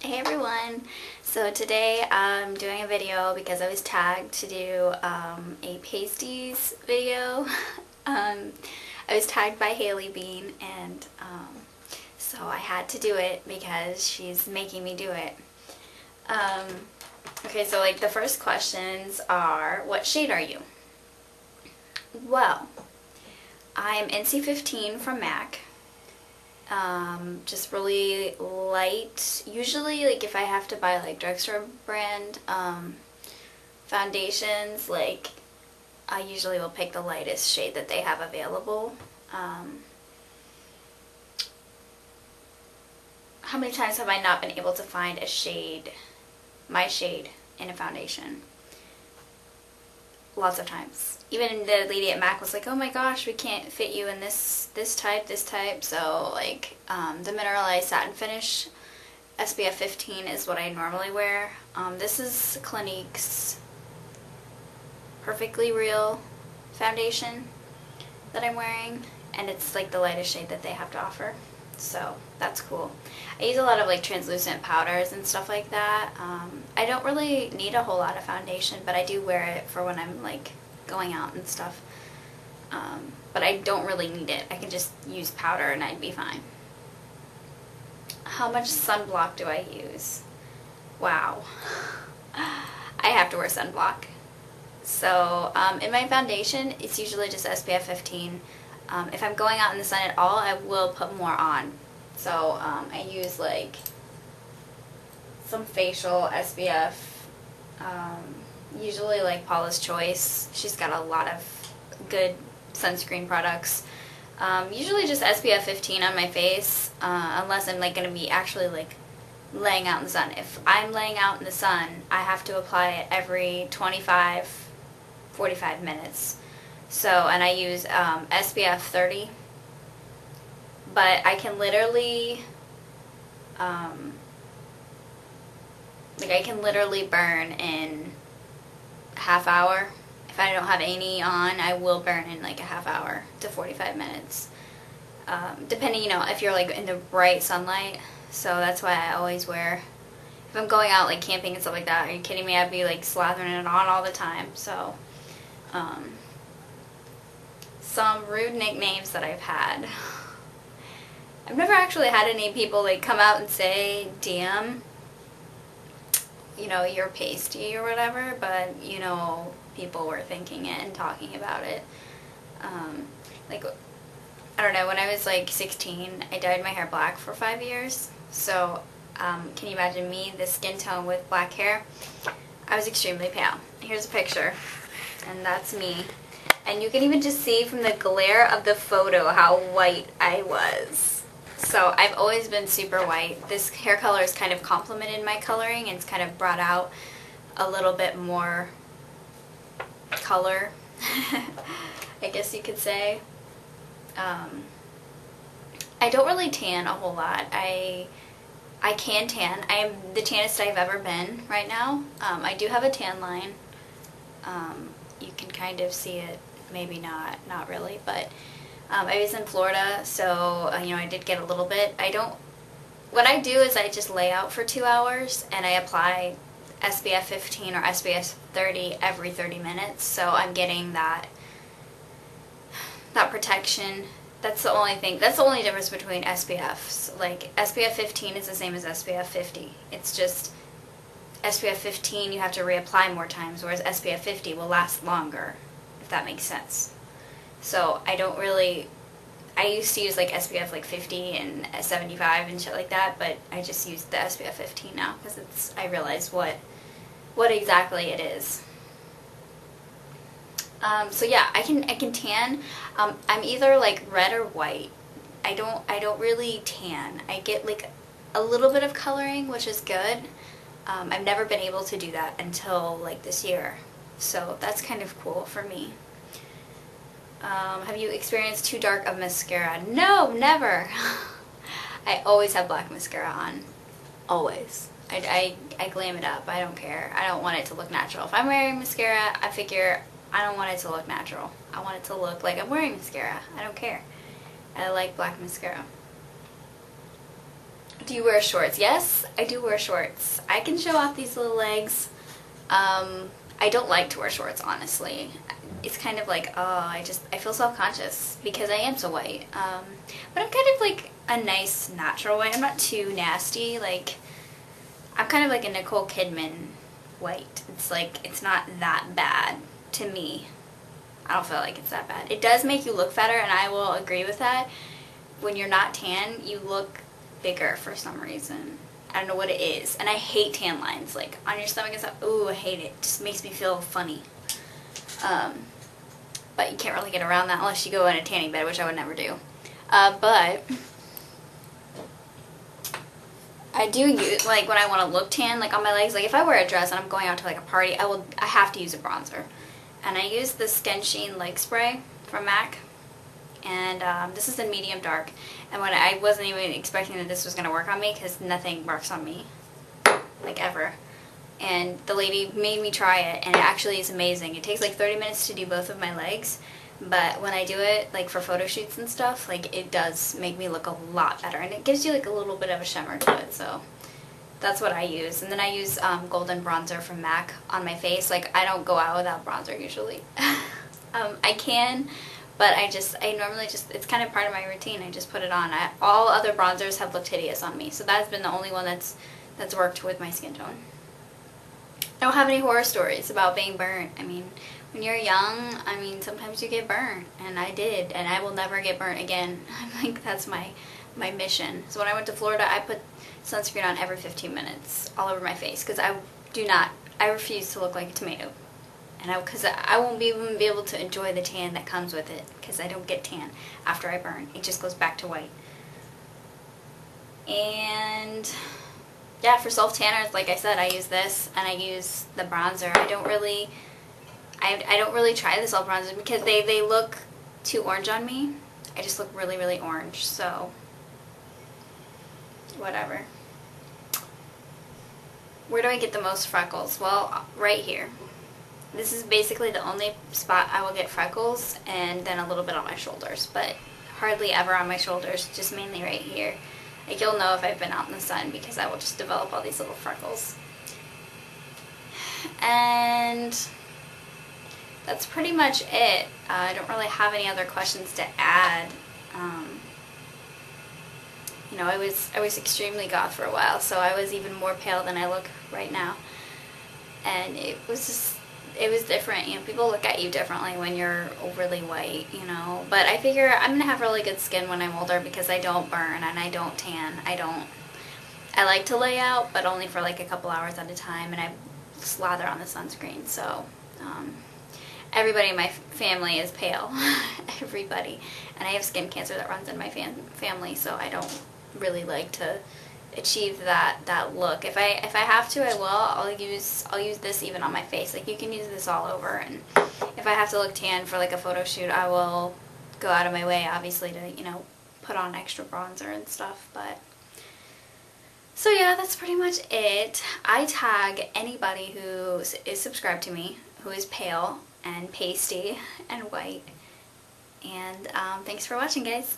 Hey everyone! So today I'm doing a video because I was tagged to do a pasties video. I was tagged by Haley Bean and so I had to do it because she's making me do it. Okay, so like the first questions are, what shade are you? Well, I'm NC15 from MAC. Just really light. Usually, like if I have to buy like drugstore brand foundations, like I usually will pick the lightest shade that they have available. How many times have I not been able to find a shade, my shade, in a foundation? Lots of times. Even the lady at MAC was like, oh my gosh, we can't fit you in this type. So like the mineralized satin finish SPF 15 is what I normally wear. This is Clinique's Perfectly Real foundation that I'm wearing, and it's like the lightest shade that they have to offer, so that's cool. I use a lot of like translucent powders and stuff like that. I don't really need a whole lot of foundation, but I do wear it for when I'm like going out and stuff. But I don't really need it. I can just use powder and I'd be fine. How much sunblock do I use? Wow. I have to wear sunblock. So in my foundation, it's usually just SPF 15. If I'm going out in the sun at all, I will put more on. So I use like some facial SPF, usually like Paula's Choice. She's got a lot of good sunscreen products. Usually just SPF 15 on my face, unless I'm like going to be actually like laying out in the sun. If I'm laying out in the sun, I have to apply it every 45 minutes. So, and I use SPF 30, but I can literally, burn in a half hour. If I don't have any on, I will burn in like a half hour to 45 minutes, depending, if you're like in the bright sunlight. So that's why I always wear, if I'm going out like camping and stuff like that, are you kidding me? I'd be like slathering it on all the time. So, some rude nicknames that I've had. I've never actually had any people like come out and say, DM, you're pasty or whatever, but people were thinking it and talking about it. Like, I don't know, when I was like 16, I dyed my hair black for 5 years. So, can you imagine me, this skin tone with black hair? I was extremely pale. Here's a picture, and that's me. And you can even just see from the glare of the photo how white I was. So I've always been super white. This hair color has kind of complemented my coloring, and it's kind of brought out a little bit more color, I guess you could say. I don't really tan a whole lot. I can tan. I am the tannest I've ever been right now. I do have a tan line. You can kind of see it, maybe not really, but I was in Florida, so I did get a little bit. What I do is I just lay out for 2 hours and I apply SPF 15 or SPF 30 every 30 minutes, so I'm getting that protection. That's the only thing. That's the only difference between SPFs. Like SPF 15 is the same as SPF 50. It's just SPF 15 you have to reapply more times, whereas SPF 50 will last longer, if that makes sense. So I used to use like SPF like 50 and 75 and shit like that, but I just use the SPF 15 now because I realize what exactly it is. So yeah, I can tan. I'm either like red or white. I don't really tan. I get like a little bit of coloring, which is good. I've never been able to do that until like this year, so that's kind of cool for me. Have you experienced too dark of mascara? No, never. I always have black mascara on. Always. I glam it up. I don't care. I don't want it to look natural. If I'm wearing mascara, I figure I don't want it to look natural. I want it to look like I'm wearing mascara. I don't care. I like black mascara. Do you wear shorts? Yes, I do wear shorts. I can show off these little legs. I don't like to wear shorts, honestly. It's kind of like, oh, I feel self-conscious because I am so white. But I'm kind of like a nice natural white. I'm not too nasty. Like, I'm kind of like a Nicole Kidman white. It's like, it's not that bad to me. I don't feel like it's that bad. It does make you look fatter, and I will agree with that. When you're not tan, you look bigger for some reason. I don't know what it is. And I hate tan lines. Like, on your stomach and stuff. Ooh, I hate it. It just makes me feel funny. But you can't really get around that unless you go in a tanning bed, which I would never do. But I do use, like, when I want to look tan, like on my legs, like if I wear a dress and I'm going out to like a party, I have to use a bronzer. And I use the Skin Sheen leg spray from MAC. And this is in medium dark. And when I wasn't even expecting that this was going to work on me, because nothing works on me, like ever. And the lady made me try it, and it actually is amazing. It takes like 30 minutes to do both of my legs, but when I do it, like for photo shoots and stuff, like it does make me look a lot better, and it gives you like a little bit of a shimmer to it, so that's what I use. And then I use golden bronzer from MAC on my face. Like, I don't go out without bronzer usually. I can, but I normally just, it's kind of part of my routine. I just put it on. All other bronzers have looked hideous on me, so that's been the only one that's worked with my skin tone. I don't have any horror stories about being burnt. I mean, when you're young, I mean, sometimes you get burnt, and I did, and I will never get burnt again. I'm like, that's my mission. So when I went to Florida, I put sunscreen on every 15 minutes all over my face, because I refuse to look like a tomato. And because I won't even be able to enjoy the tan that comes with it, because I don't get tan after I burn. It just goes back to white. And yeah, for self tanners, like I said, I use this, and I use the bronzer. I don't really try the self bronzer because they look too orange on me. I just look really, really orange, so whatever. Where do I get the most freckles? Well, right here. This is basically the only spot I will get freckles, and then a little bit on my shoulders, but hardly ever on my shoulders, just mainly right here. Like, you'll know if I've been out in the sun because I will just develop all these little freckles. And that's pretty much it. I don't really have any other questions to add. You know, I was extremely goth for a while, so I was even more pale than I look right now. And it was different. You know, people look at you differently when you're overly white, you know. But I figure I'm going to have really good skin when I'm older because I don't burn and I don't tan. I like to lay out, but only for like a couple hours at a time, and I slather on the sunscreen. So, everybody in my family is pale. Everybody. And I have skin cancer that runs in my family, so I don't really like to achieve that look. If I have to, I will. I'll use this even on my face. Like, you can use this all over, and if I have to look tan for like a photo shoot, I will go out of my way, obviously, to, you know, put on extra bronzer and stuff. But so yeah, that's pretty much it. I tag anybody who is subscribed to me who is pale and pasty and white. And thanks for watching, guys.